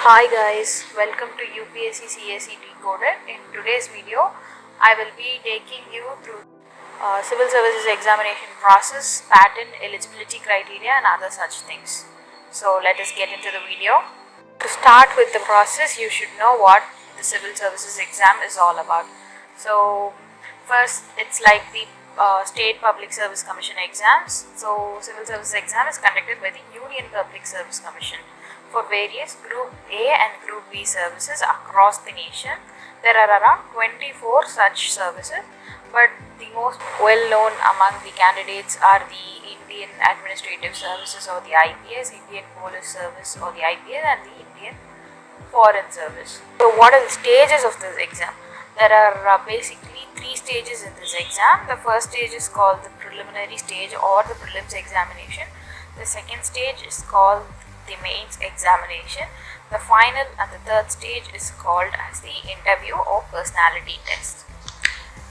Hi guys, welcome to UPSC CSE Decoded. In today's video, I will be taking you through civil services examination process, pattern, eligibility criteria and other such things. So let us get into the video. To start with the process, you should know what the civil services exam is all about. So first, it's like the State Public Service Commission exams. So civil service exam is conducted by the Union Public Service Commission for various Group A and Group B services across the nation. There are around 24 such services, but the most well known among the candidates are the Indian Administrative Services or the IPS, Indian Police Service or the IPS, and the Indian Foreign Service. So what are the stages of this exam? There are basically 3 stages in this exam. The first stage is called the preliminary stage or the prelims examination. The second stage is called the mains examination. The final and the third stage is called as the interview or personality test.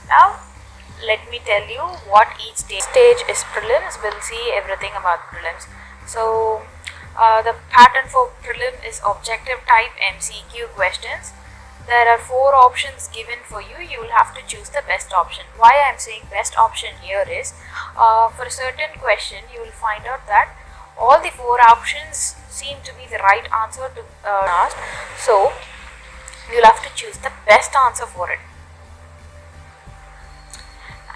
Now let me tell you what each stage is. Prelims, we'll see everything about prelims. So the pattern for prelim is objective type MCQ questions. There are 4 options given for you. You will have to choose the best option. Why I am saying best option here is for a certain question you will find out that all the 4 options seem to be the right answer to ask. So you'll have to choose the best answer for it.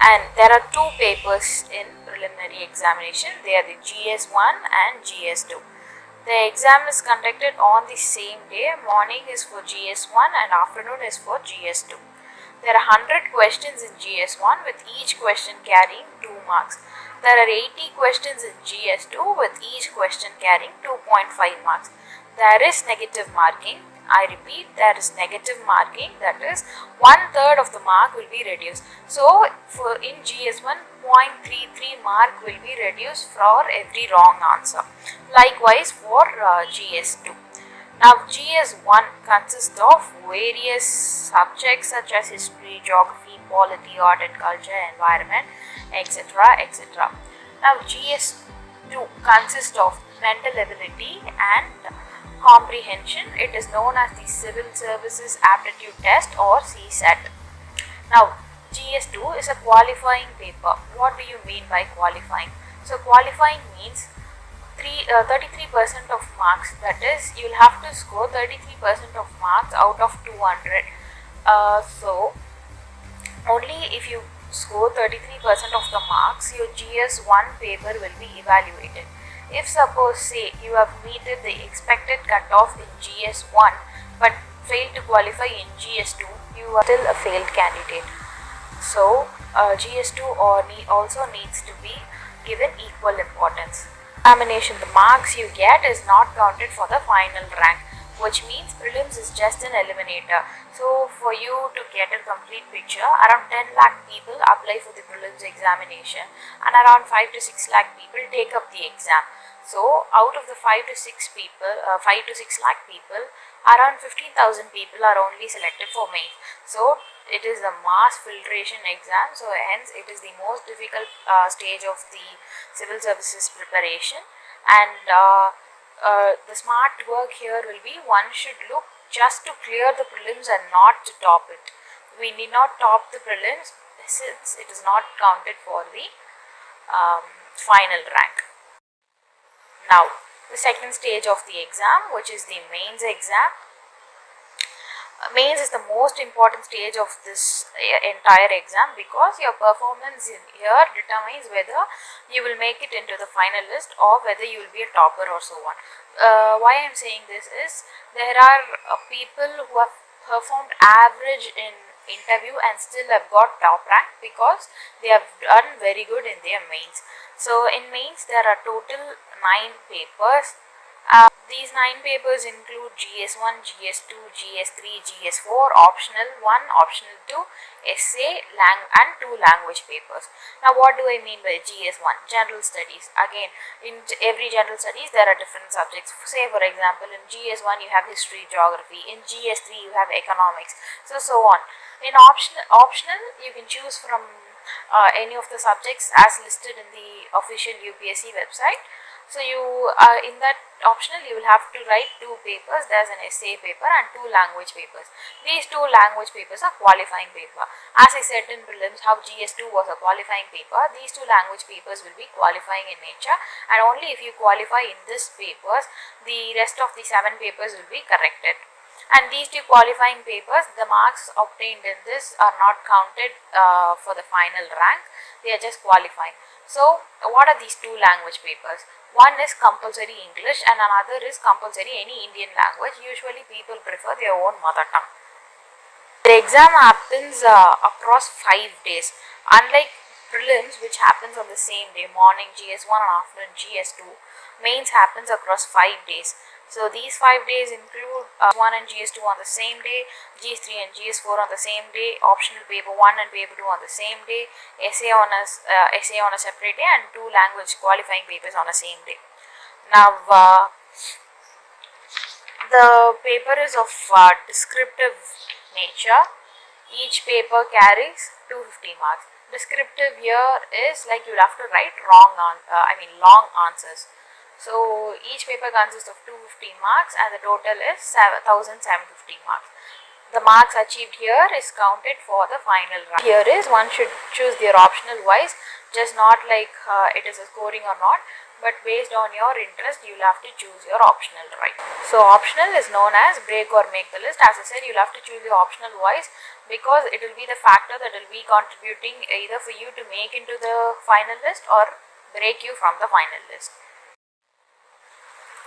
And there are 2 papers in preliminary examination. They are the GS1 and GS2. The exam is conducted on the same day. Morning is for GS1 and afternoon is for GS2. There are 100 questions in GS1 with each question carrying 2 marks. There are 80 questions in GS2 with each question carrying 2.5 marks. There is negative marking. I repeat, there is negative marking, that is 1/3 of the mark will be reduced. So for in GS1, 0.33 mark will be reduced for every wrong answer. Likewise for GS2. Now GS1 consists of various subjects such as history, geography, polity, art and culture, environment, etc. etc. Now GS2 consists of mental ability and comprehension. It is known as the Civil Services Aptitude Test or CSAT. Now GS2 is a qualifying paper. What do you mean by qualifying? So qualifying means 33% of marks, that is you will have to score 33% of marks out of 200. So only if you score 33% of the marks, your GS1 paper will be evaluated. If suppose say you have meted the expected cutoff in GS1 but failed to qualify in GS2, you are still a failed candidate. So GS2 also needs to be given equal importance. Examination, the marks you get is not counted for the final rank, which means prelims is just an eliminator. So for you to get a complete picture, around 10 lakh people apply for the prelims examination and around 5 to 6 lakh people take up the exam. So out of the 5 to 6 lakh people, around 15,000 people are only selected for mains. So it is a mass filtration exam, so hence it is the most difficult stage of the civil services preparation. And the smart work here will be one should look just to clear the prelims and not to top it. We need not top the prelims since it is not counted for the final rank. Now the second stage of the exam, which is the mains exam. Mains is the most important stage of this entire exam because your performance in here determines whether you will make it into the final list or whether you will be a topper or so on. Why I am saying this is there are people who have performed average in interview and still have got top rank because they have done very good in their mains. So in mains there are total 9 papers. These 9 papers include GS1, GS2, GS3, GS4, optional 1, optional 2, essay, and 2 language papers. Now what do I mean by GS1? General studies. Again, in every general studies there are different subjects. Say for example in GS1 you have history, geography, in GS3 you have economics, so on. In optional you can choose from any of the subjects as listed in the official UPSC website. So you in that optional you will have to write 2 papers. There's an essay paper and 2 language papers. These 2 language papers are qualifying paper. As I said in prelims how GS2 was a qualifying paper, these 2 language papers will be qualifying in nature, and only if you qualify in this papers, the rest of the 7 papers will be corrected. And these 2 qualifying papers, the marks obtained in this are not counted for the final rank, they are just qualifying. So what are these 2 language papers? One is compulsory English and another is compulsory any Indian language. Usually people prefer their own mother tongue. The exam happens across 5 days. Unlike prelims, which happens on the same day, morning GS1 and afternoon GS2, mains happens across 5 days. So these 5 days include 1 and GS2 on the same day, GS3 and GS4 on the same day, optional paper 1 and paper 2 on the same day, essay on a separate day, and 2 language qualifying papers on the same day. Now the paper is of descriptive nature. Each paper carries 250 marks. Descriptive here is like you'll have to write long answers. So each paper consists of 250 marks and the total is 1750 marks. The marks achieved here is counted for the final round. Here is one should choose their optional wise, just not like it is a scoring or not, but based on your interest you'll have to choose your optional, right? So optional is known as break or make the list. As I said, you'll have to choose your optional wise because it will be the factor that will be contributing either for you to make into the final list or break you from the final list.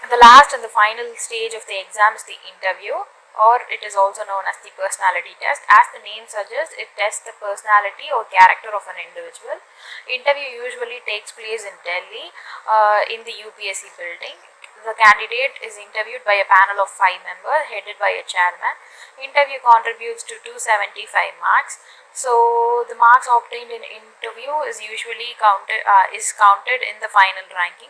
The last and the final stage of the exam is the interview, or it is also known as the personality test. As the name suggests, it tests the personality or character of an individual. Interview usually takes place in Delhi in the UPSC building. The candidate is interviewed by a panel of 5 members headed by a chairman. Interview contributes to 275 marks. So the marks obtained in interview is usually counted in the final ranking.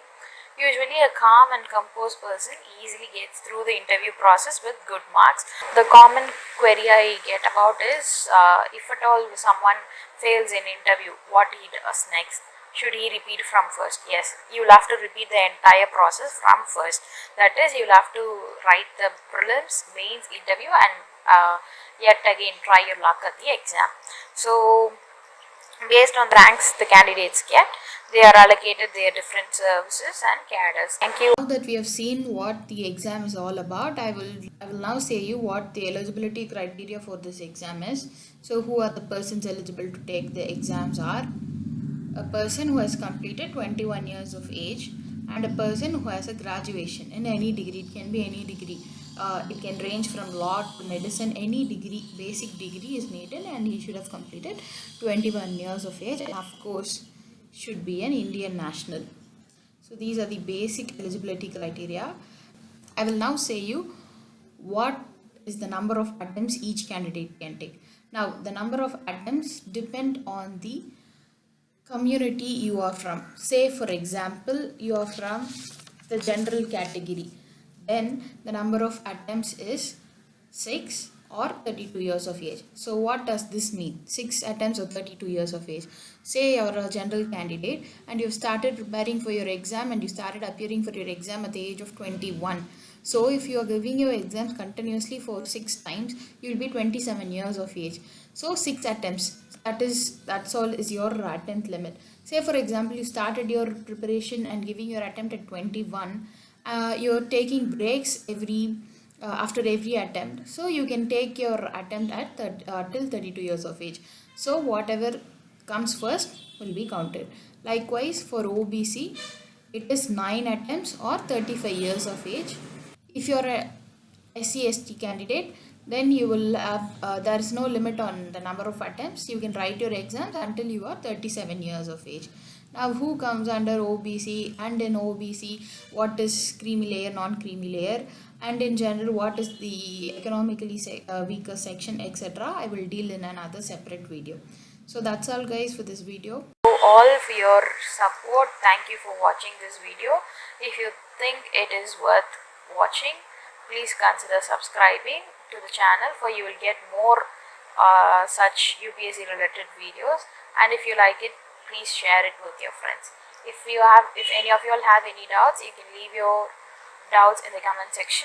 Usually a calm and composed person easily gets through the interview process with good marks. The common query I get about is if at all someone fails in interview, what he does next. Should he repeat from first? Yes, you'll have to repeat the entire process from first. That is, you'll have to write the prelims, mains, interview, and yet again try your luck at the exam. So based on the ranks the candidates get, they are allocated their different services and cadres. Thank you. Now that we have seen what the exam is all about, I will now say you what the eligibility criteria for this exam is. So who are the persons eligible to take the exams are a person who has completed 21 years of age and a person who has a graduation in any degree. It can be any degree. It can range from law to medicine. Any degree, basic degree is needed, and he should have completed 21 years of age, and of course should be an Indian national. So these are the basic eligibility criteria. I will now say you what is the number of attempts each candidate can take. Now the number of attempts depend on the community you are from. Say for example you are from the general category, then the number of attempts is 6 or 32 years of age. So what does this mean? 6 attempts or 32 years of age. Say you're a general candidate and you've started preparing for your exam and you started appearing for your exam at the age of 21. So if you are giving your exams continuously for 6 times, you will be 27 years of age. So 6 attempts, that's all is your attempt limit. Say for example you started your preparation and giving your attempt at 21. You're taking breaks every after every attempt, so you can take your attempt at till 32 years of age. So whatever comes first will be counted. Likewise for OBC, it is 9 attempts or 35 years of age. If you're a SC/ST candidate, then you will have there is no limit on the number of attempts. You can write your exams until you are 37 years of age. Now who comes under OBC, and in OBC what is creamy layer, non-creamy layer, and in general what is the economically weaker section, etc. I will deal in another separate video. So that's all guys for this video. All for your support. Thank you for watching this video. If you think it is worth watching, please consider subscribing to the channel, for you will get more such UPSC related videos, and if you like it, please share it with your friends. If any of you all have any doubts, you can leave your doubts in the comment section.